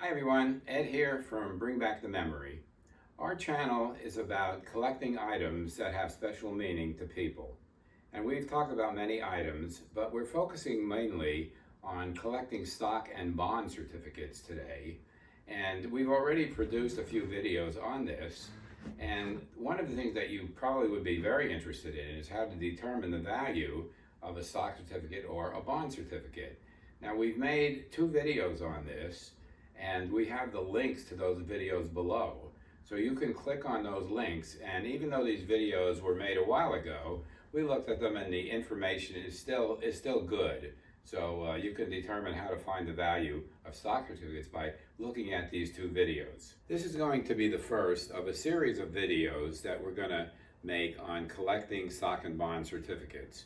Hi everyone, Ed here from Bring Back the Memory. Our channel is about collecting items that have special meaning to people. And we've talked about many items, but we're focusing mainly on collecting stock and bond certificates today. And we've already produced a few videos on this. And one of the things that you probably would be very interested in is how to determine the value of a stock certificate or a bond certificate. Now we've made 2 videos on this, and we have the links to those videos below. So you can click on those links, and even though these videos were made a while ago, we looked at them and the information is still good. So you can determine how to find the value of stock certificates by looking at these 2 videos. This is going to be the first of a series of videos that we're going to make on collecting stock and bond certificates.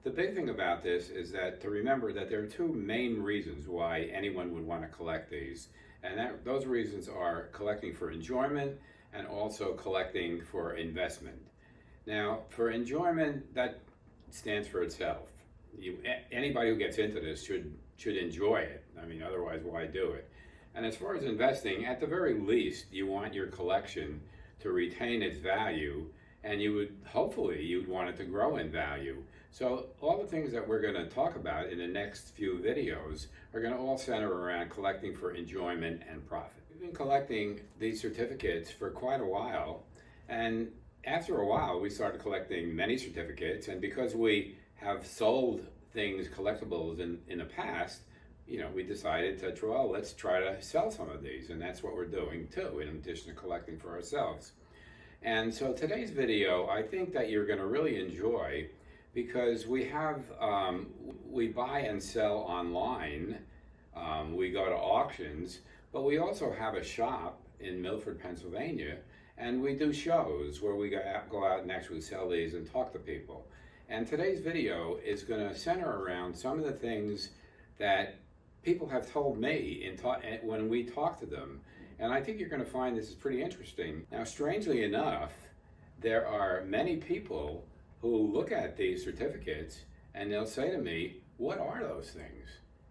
The big thing about this is that to remember that there are 2 main reasons why anyone would want to collect these. And those reasons are collecting for enjoyment and also collecting for investment. Now, for enjoyment, that stands for itself. Anybody who gets into this should enjoy it. I mean, otherwise, why do it? And as far as investing, at the very least, you want your collection to retain its value, and hopefully you'd want it to grow in value. So all the things that we're going to talk about in the next few videos are going to all center around collecting for enjoyment and profit. We've been collecting these certificates for quite a while, and after a while we started collecting many certificates, and because we have sold things, collectibles in the past, we decided to, well, let's try to sell some of these, and that's what we're doing too, in addition to collecting for ourselves. And so today's video, I think that you're going to really enjoy, because we buy and sell online, we go to auctions, but we also have a shop in Milford, Pennsylvania, and we do shows where we go out and actually sell these and talk to people. And today's video is going to center around some of the things that people have told me when we talk to them. And I think you're going to find this is pretty interesting. Now, strangely enough, there are many people who look at these certificates and they'll say to me, what are those things?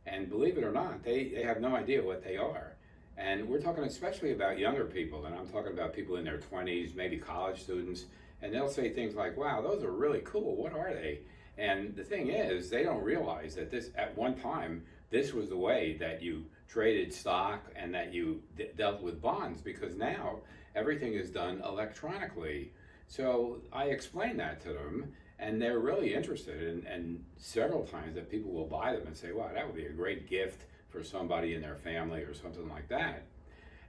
And believe it or not, they have no idea what they are. And we're talking especially about younger people, and I'm talking about people in their 20s, maybe college students, and they'll say things like, wow, those are really cool, what are they? And the thing is, they don't realize that at one time, this was the way that you traded stock and that you dealt with bonds, because now everything is done electronically. So I explained that to them, and they're really interested, and several times that people will buy them and say, wow, that would be a great gift for somebody in their family or something like that.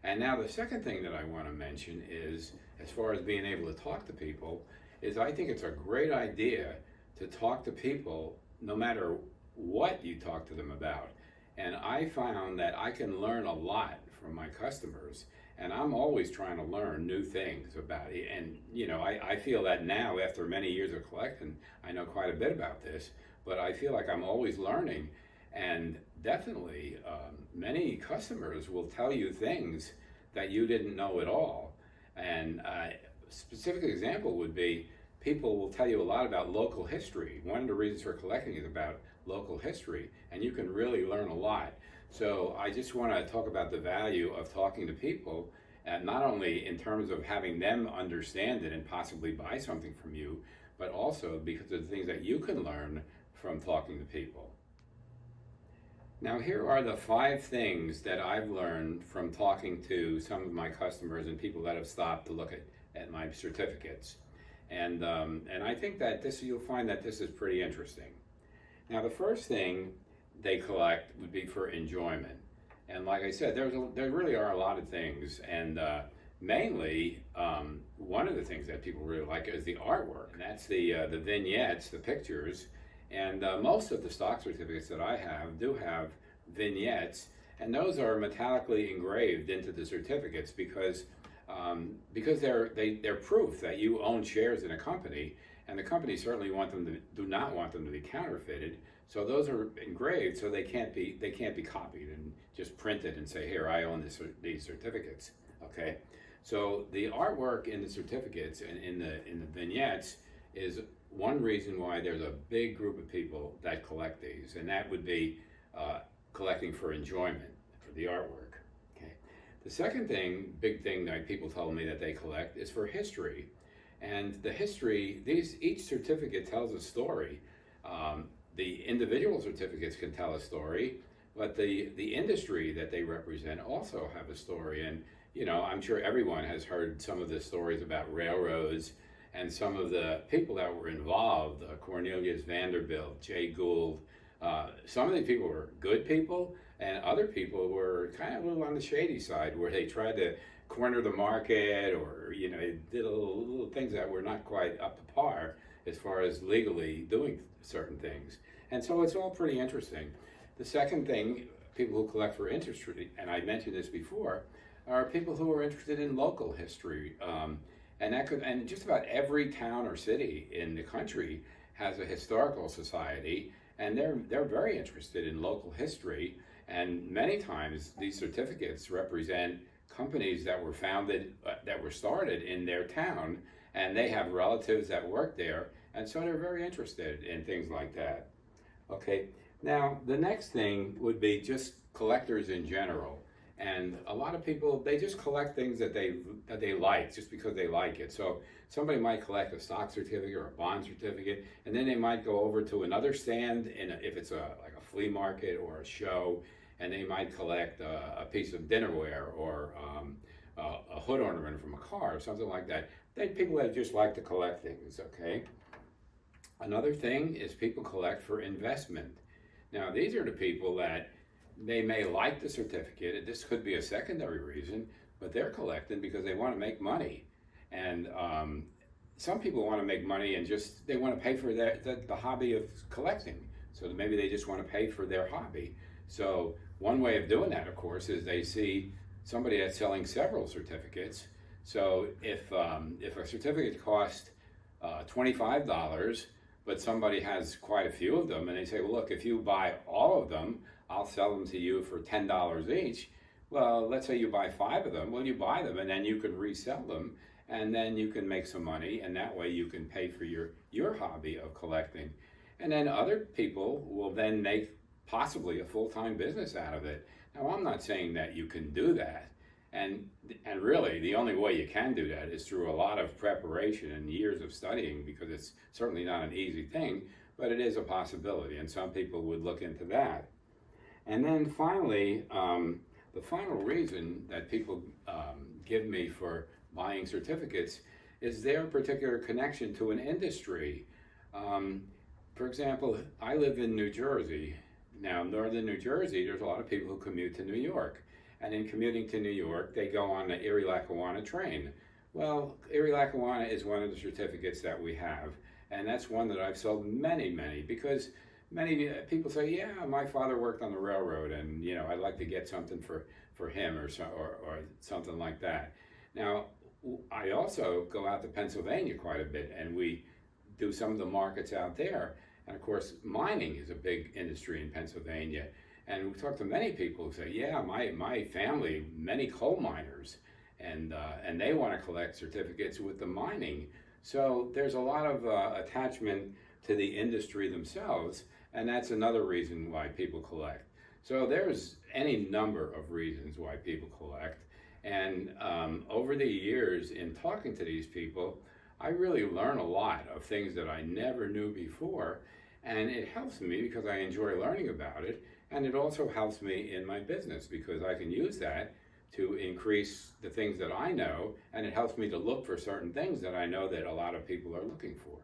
And now the second thing that I want to mention is, as far as being able to talk to people, is I think it's a great idea to talk to people no matter what you talk to them about. And I found that I can learn a lot from my customers, and I'm always trying to learn new things about it. And I feel that now, after many years of collecting, I know quite a bit about this, but I feel like I'm always learning. And definitely many customers will tell you things that you didn't know at all. And a specific example would be, people will tell you a lot about local history. One of the reasons for collecting is about local history, and you can really learn a lot. So I just want to talk about the value of talking to people, and not only in terms of having them understand it and possibly buy something from you, but also because of the things that you can learn from talking to people. Now, here are the 5 things that I've learned from talking to some of my customers and people that have stopped to look at my certificates. And I think that you'll find that this is pretty interesting. Now, the first thing they collect would be for enjoyment. And like I said, there really are a lot of things, and mainly one of the things that people really like is the artwork. And that's the vignettes, the pictures. And most of the stock certificates that I have do have vignettes, and those are metallically engraved into the certificates because they're proof that you own shares in a company, and the company certainly do not want them to be counterfeited. So those are engraved, so they can't be copied and just printed and say, here, I own these certificates. Okay, so the artwork in the certificates and in the vignettes is one reason why there's a big group of people that collect these, and that would be collecting for enjoyment, for the artwork. Okay. The second big thing that people told me that they collect is for history. And the history, each certificate tells a story. The individual certificates can tell a story, but the industry that they represent also have a story. And, I'm sure everyone has heard some of the stories about railroads and some of the people that were involved, Cornelius Vanderbilt, Jay Gould. Some of these people were good people, and other people were kind of a little on the shady side, where they tried to corner the market, or did little things that were not quite up to par as far as legally doing certain things. And so it's all pretty interesting. The second thing, people who collect for industry, and I mentioned this before, are people who are interested in local history. And just about every town or city in the country has a historical society, and they're very interested in local history. And many times these certificates represent companies that were founded, that were started in their town, and they have relatives that work there, and so they're very interested in things like that. Okay, now the next thing would be just collectors in general. And a lot of people, they just collect things that they like just because they like it. So somebody might collect a stock certificate or a bond certificate, and then they might go over to another stand, if it's like a flea market or a show, and they might collect a piece of dinnerware or a hood ornament from a car or something like that. People that just like to collect things, okay? Another thing is people collect for investment. Now, these are the people that they may like the certificate. This could be a secondary reason, but they're collecting because they want to make money. And some people want to make money and they want to pay for the hobby of collecting. So maybe they just want to pay for their hobby. So one way of doing that, of course, is they see somebody that's selling several certificates. So if a certificate costs $25, but somebody has quite a few of them, and they say, well, look, if you buy all of them, I'll sell them to you for $10 each. Well, let's say you buy 5 of them. Well, you buy them, and then you can resell them, and then you can make some money, and that way you can pay for your hobby of collecting. And then other people will then make possibly a full-time business out of it. Now, I'm not saying that you can do that. And really, the only way you can do that is through a lot of preparation and years of studying, because it's certainly not an easy thing, but it is a possibility, and some people would look into that. And then finally, the final reason that people give me for buying certificates is their particular connection to an industry. For example, I live in New Jersey. Now, northern New Jersey, there's a lot of people who commute to New York. And in commuting to New York, they go on the Erie-Lackawanna train. Well, Erie-Lackawanna is one of the certificates that we have. And that's one that I've sold many, because many people say, yeah, my father worked on the railroad, and I'd like to get something for him or something like that. Now, I also go out to Pennsylvania quite a bit, and we do some of the markets out there. And of course, mining is a big industry in Pennsylvania. And we've talked to many people who say, yeah, my family, many coal miners, and they want to collect certificates with the mining. So there's a lot of attachment to the industry themselves, and that's another reason why people collect. So there's any number of reasons why people collect. And over the years, in talking to these people, I really learn a lot of things that I never knew before. And it helps me because I enjoy learning about it. And it also helps me in my business because I can use that to increase the things that I know. And it helps me to look for certain things that I know that a lot of people are looking for.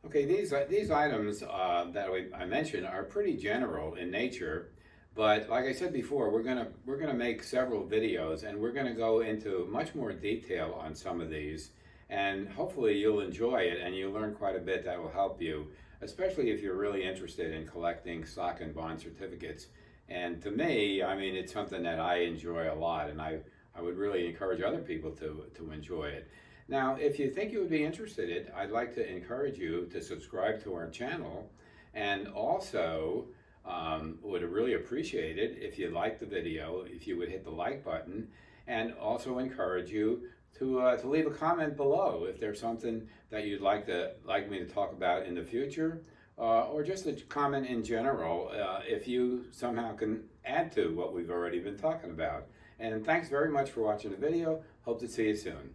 Okay, these items that I mentioned are pretty general in nature. But like I said before, we're gonna make several videos, and we're gonna go into much more detail on some of these. And hopefully you'll enjoy it and you'll learn quite a bit that will help you, especially if you're really interested in collecting stock and bond certificates. And to me, I mean, it's something that I enjoy a lot, and I would really encourage other people to enjoy it. Now, if you think you would be interested in it, I'd like to encourage you to subscribe to our channel, and also would really appreciate it if you liked the video, if you would hit the like button, and also encourage you to leave a comment below if there's something that you'd like me to talk about in the future, or just a comment in general if you somehow can add to what we've already been talking about. And thanks very much for watching the video. Hope to see you soon.